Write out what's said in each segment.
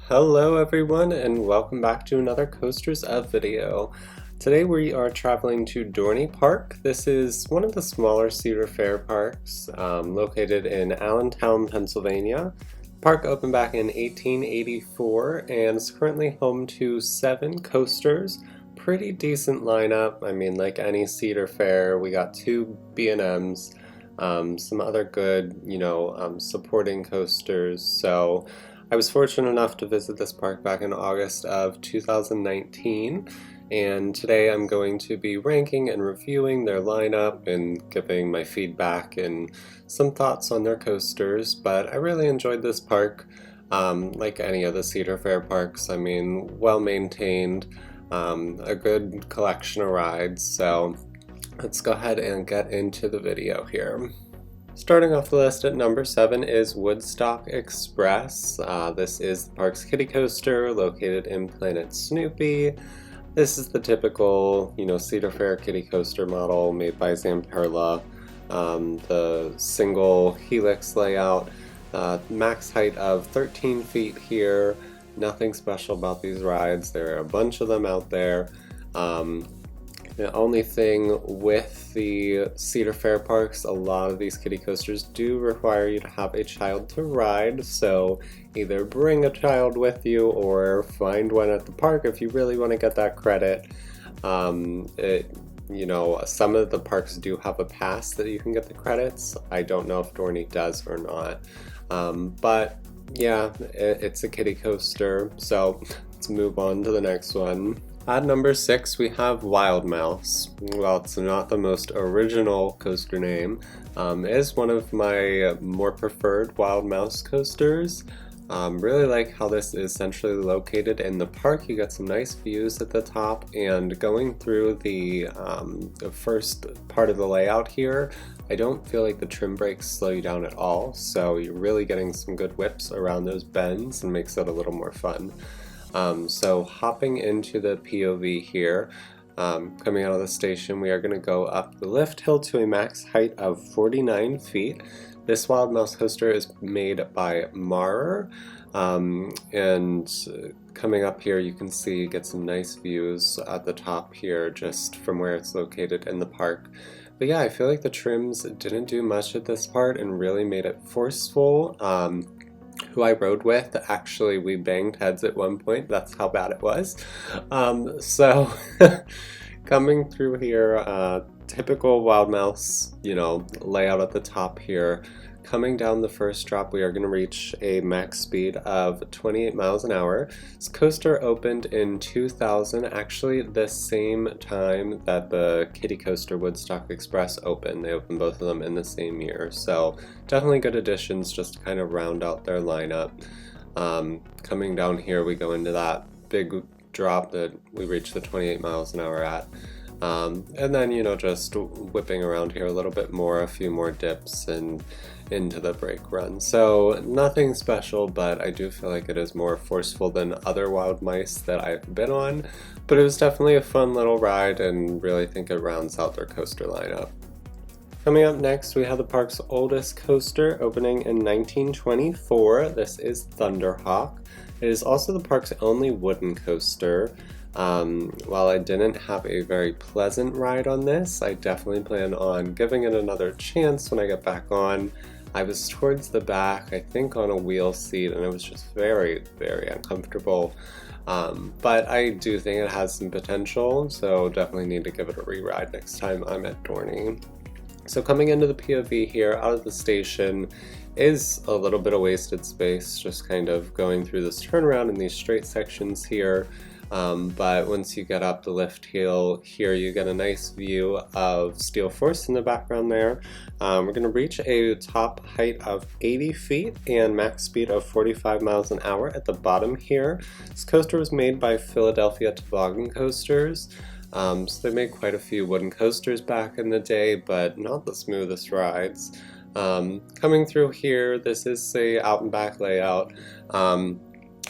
Hello everyone and welcome back to another Coasters of video. Today we are traveling to Dorney Park. This is one of the smaller Cedar Fair parks located in Allentown, Pennsylvania. The park opened back in 1884 and is currently home to 7 coasters. Pretty decent lineup. I mean, like any Cedar Fair, we got 2 B&Ms, some other good, supporting coasters. So I was fortunate enough to visit this park back in August of 2019, and today I'm going to be ranking and reviewing their lineup and giving my feedback and some thoughts on their coasters. But I really enjoyed this park, like any of the Cedar Fair parks. I mean, well maintained, a good collection of rides, so let's go ahead and get into the video here. Starting off the list at number 7 is Woodstock Express. This is the park's kiddie coaster located in Planet Snoopy. This is the typical, Cedar Fair kiddie coaster model made by Zamperla. The single helix layout, max height of 13 feet here. Nothing special about these rides. There are a bunch of them out there. The only thing with the Cedar Fair parks, a lot of these kiddie coasters do require you to have a child to ride, so either bring a child with you or find one at the park if you really want to get that credit. Some of the parks do have a pass that you can get the credits. I don't know if Dorney does or not. But yeah, it's a kiddie coaster, so let's move on to the next one. At number 6, we have Wild Mouse. While it's not the most original coaster name, it is one of my more preferred Wild Mouse coasters. Really like how this is centrally located in the park. You get some nice views at the top, and going through the first part of the layout here, I don't feel like the trim brakes slow you down at all, so you're really getting some good whips around those bends and makes it a little more fun. So hopping into the POV here, coming out of the station, we are going to go up the lift hill to a max height of 49 feet. This Wild Mouse coaster is made by Marer, and coming up here you can see, get some nice views at the top here just from where it's located in the park. But yeah, I feel like the trims didn't do much at this part and really made it forceful. Who I rode with, actually we banged heads at one point. That's how bad it was. So coming through here, typical Wild Mouse, layout at the top here. Coming down the first drop, we are going to reach a max speed of 28 miles an hour. This coaster opened in 2000, actually the same time that the kiddie coaster Woodstock Express opened. They opened both of them in the same year, so definitely good additions just to kind of round out their lineup. Coming down here, we go into that big drop that we reach the 28 miles an hour at. And then, just whipping around here a little bit more, a few more dips and into the brake run. So nothing special, but I do feel like it is more forceful than other Wild Mice that I've been on. But it was definitely a fun little ride and really think it rounds out their coaster lineup. Coming up next, we have the park's oldest coaster, opening in 1924. This is Thunderhawk. It is also the park's only wooden coaster. While I didn't have a very pleasant ride on this, I definitely plan on giving it another chance when I get back on. I was towards the back, I think on a wheel seat, and it was just very, very uncomfortable. But I do think it has some potential, so definitely need to give it a re-ride next time I'm at Dorney. So coming into the POV here, out of the station, is a little bit of wasted space, just kind of going through this turnaround in these straight sections here. But once you get up the lift hill here, you get a nice view of Steel Force in the background there. We're going to reach a top height of 80 feet and max speed of 45 miles an hour at the bottom here. This coaster was made by Philadelphia Toboggan Coasters. So they made quite a few wooden coasters back in the day, but not the smoothest rides. Coming through here, this is a out and back layout.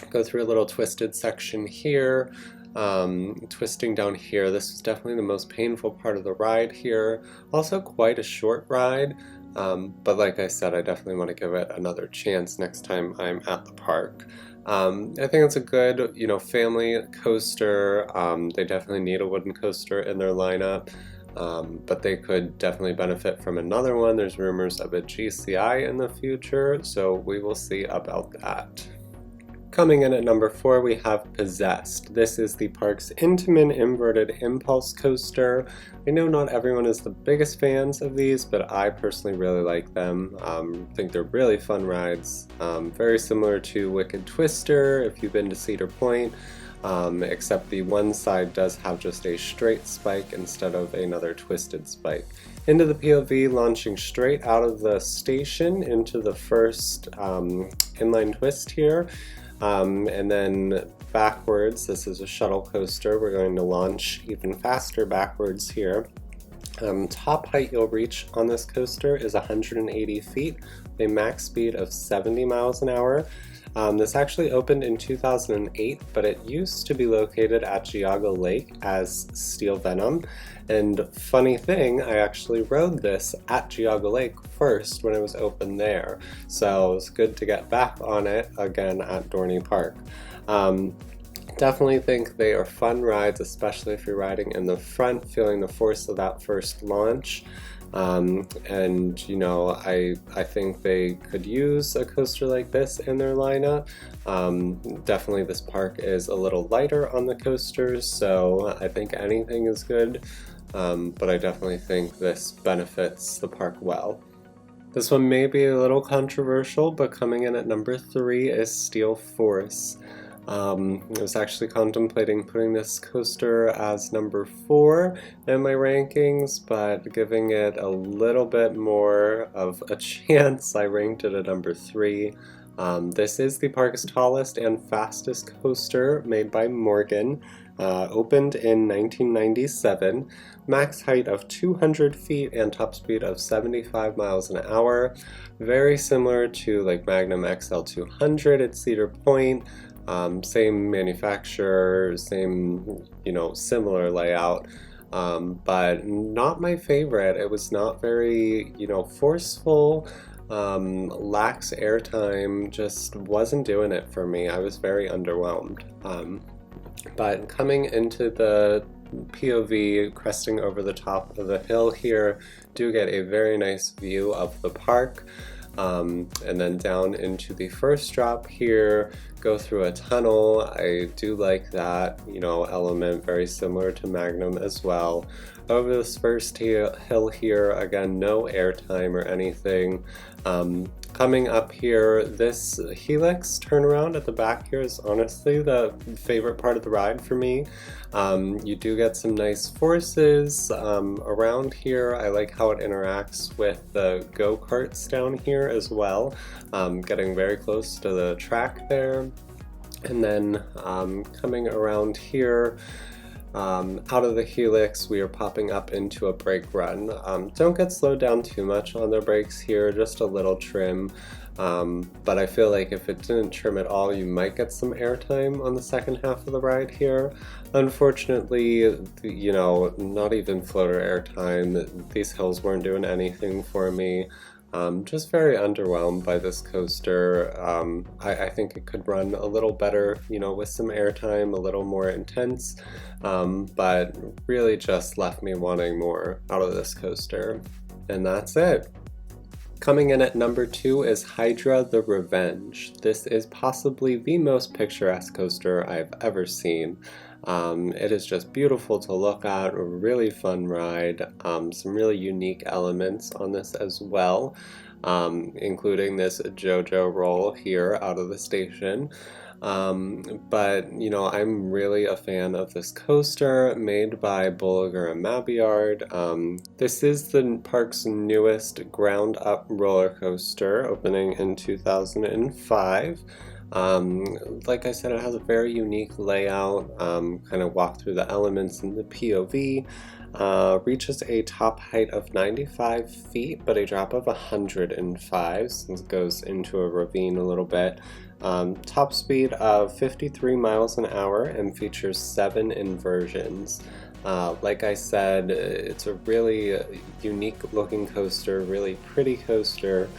Go through a little twisted section here, twisting down here. This was definitely the most painful part of the ride here. Also quite a short ride, but like I said, I definitely want to give it another chance next time I'm at the park. I think it's a good, family coaster. They definitely need a wooden coaster in their lineup, but they could definitely benefit from another one. There's rumors of a GCI in the future, so we will see about that. Coming in at number 4, we have Possessed. This is the park's Intamin inverted impulse coaster. I know not everyone is the biggest fans of these, but I personally really like them. I think they're really fun rides. Very similar to Wicked Twister if you've been to Cedar Point, except the one side does have just a straight spike instead of another twisted spike. Into the POV, launching straight out of the station into the first inline twist here. And then backwards, this is a shuttle coaster, we're going to launch even faster backwards here. Top height you'll reach on this coaster is 180 feet, a max speed of 70 miles an hour. This actually opened in 2008, but it used to be located at Geauga Lake as Steel Venom. And funny thing, I actually rode this at Geauga Lake first when it was open there. So it was good to get back on it again at Dorney Park. Definitely think they are fun rides, especially if you're riding in the front, feeling the force of that first launch. And I think they could use a coaster like this in their lineup. Definitely this park is a little lighter on the coasters, so I think anything is good, but I definitely think this benefits the park well. This one may be a little controversial, but coming in at number 3 is Steel Force. I was actually contemplating putting this coaster as number 4 in my rankings, but giving it a little bit more of a chance, I ranked it at number 3. This is the park's tallest and fastest coaster, made by Morgan. Opened in 1997, max height of 200 feet and top speed of 75 miles an hour. Very similar to like Magnum XL200 at Cedar Point. Same manufacturer, same, similar layout, but not my favorite. It was not very, forceful, lacks airtime, just wasn't doing it for me. I was very underwhelmed. But coming into the POV, cresting over the top of the hill here, do get a very nice view of the park. And then down into the first drop here, go through a tunnel. I do like that, element, very similar to Magnum as well. Over this first hill here, again, no airtime or anything. Coming up here, this helix turnaround at the back here is honestly the favorite part of the ride for me. You do get some nice forces around here. I like how it interacts with the go-karts down here as well, getting very close to the track there. And then coming around here, out of the helix, we are popping up into a brake run. Don't get slowed down too much on the brakes here, just a little trim. But I feel like if it didn't trim at all, you might get some airtime on the second half of the ride here. Unfortunately, not even floater airtime. These hills weren't doing anything for me. Just very underwhelmed by this coaster. I think it could run a little better, with some airtime, a little more intense, but really just left me wanting more out of this coaster. And that's it. Coming in at number 2 is Hydra The Revenge. This is possibly the most picturesque coaster I've ever seen. It is just beautiful to look at, a really fun ride, some really unique elements on this as well, including this JoJo roll here out of the station. But I'm really a fan of this coaster made by Bulliger and Mabillard. This is the park's newest ground-up roller coaster, opening in 2005. Like I said, it has a very unique layout, kind of walk through the elements in the POV, reaches a top height of 95 feet, but a drop of 105, since it goes into a ravine a little bit. Top speed of 53 miles an hour and features 7 inversions. Like I said, it's a really unique looking coaster, really pretty coaster.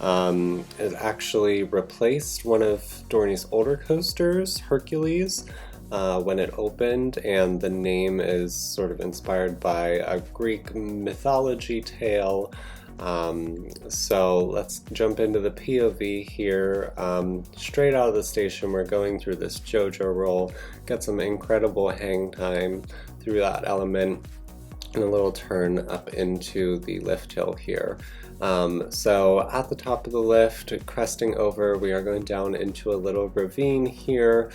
It actually replaced one of Dorney's older coasters, Hercules, when it opened, and the name is sort of inspired by a Greek mythology tale. So let's jump into the POV here. Straight out of the station, we're going through this JoJo roll, get some incredible hang time through that element, and a little turn up into the lift hill here. So at the top of the lift, cresting over, we are going down into a little ravine here.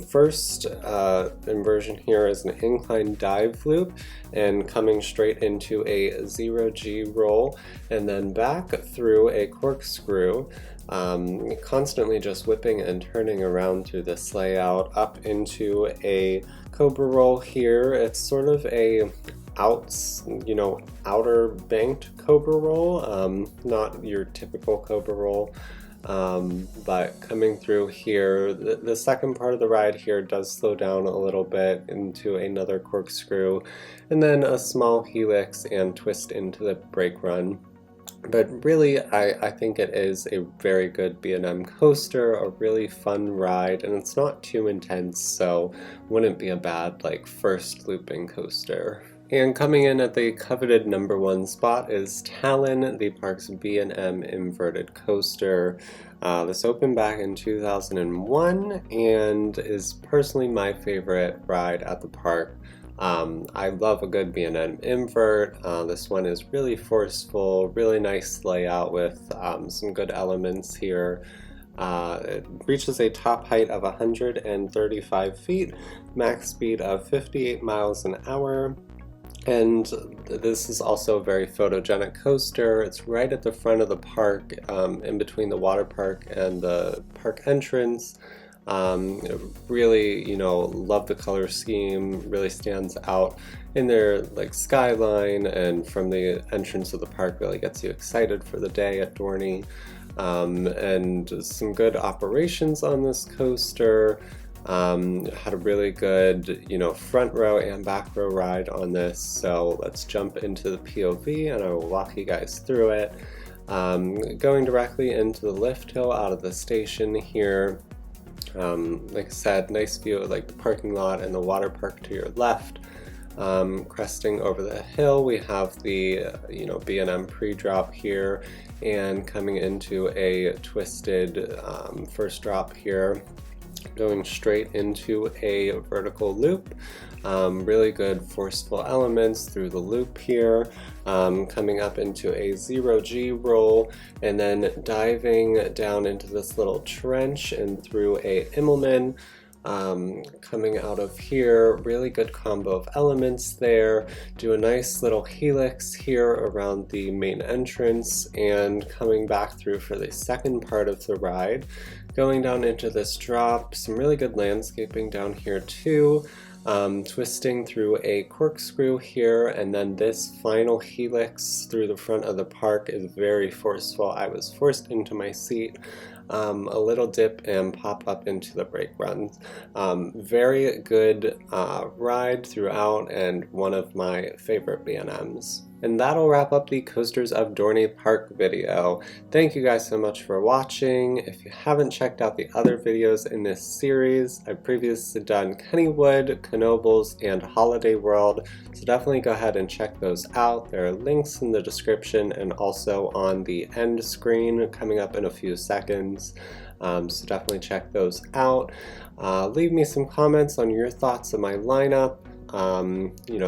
First inversion here is an incline dive loop and coming straight into a 0G roll, and then back through a corkscrew. Constantly just whipping and turning around through this layout up into a cobra roll here. It's sort of a outer banked cobra roll, not your typical cobra roll, but coming through here, the second part of the ride here does slow down a little bit into another corkscrew, and then a small helix and twist into the brake run. But really, I think it is a very good B&M coaster, a really fun ride, and it's not too intense, so wouldn't be a bad first looping coaster. And coming in at the coveted #1 spot is Talon, the park's B&M inverted coaster. This opened back in 2001 and is personally my favorite ride at the park. I love a good B&M invert. This one is really forceful, really nice layout with some good elements here. It reaches a top height of 135 feet, max speed of 58 miles an hour. And this is also a very photogenic coaster. It's right at the front of the park, in between the water park and the park entrance. Really, love the color scheme, really stands out in their skyline, and from the entrance of the park really gets you excited for the day at Dorney. And some good operations on this coaster. Had a really good, front row and back row ride on this, so let's jump into the POV and I will walk you guys through it. Going directly into the lift hill out of the station here. Like I said, nice view of the parking lot and the water park to your left. Cresting over the hill, we have the B&M pre-drop here, and coming into a twisted first drop here, going straight into a vertical loop. Really good forceful elements through the loop here, coming up into a 0G roll, and then diving down into this little trench and through a Immelman. Coming out of here, really good combo of elements there. Do a nice little helix here around the main entrance, and coming back through for the second part of the ride. Going down into this drop, some really good landscaping down here too. Twisting through a corkscrew here, and then this final helix through the front of the park is very forceful. I was forced into my seat. A little dip and pop up into the brake runs. Very good ride throughout, and one of my favorite B&Ms. And that'll wrap up the Coasters of Dorney Park video. Thank you guys so much for watching. If you haven't checked out the other videos in this series, I've previously done Kennywood, Knoebels, and Holiday World, so definitely go ahead and check those out. There are links in the description and also on the end screen coming up in a few seconds. So definitely check those out. Leave me some comments on your thoughts on my lineup.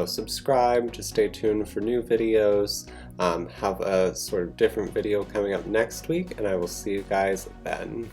Subscribe to stay tuned for new videos. Have a sort of different video coming up next week, and I will see you guys then.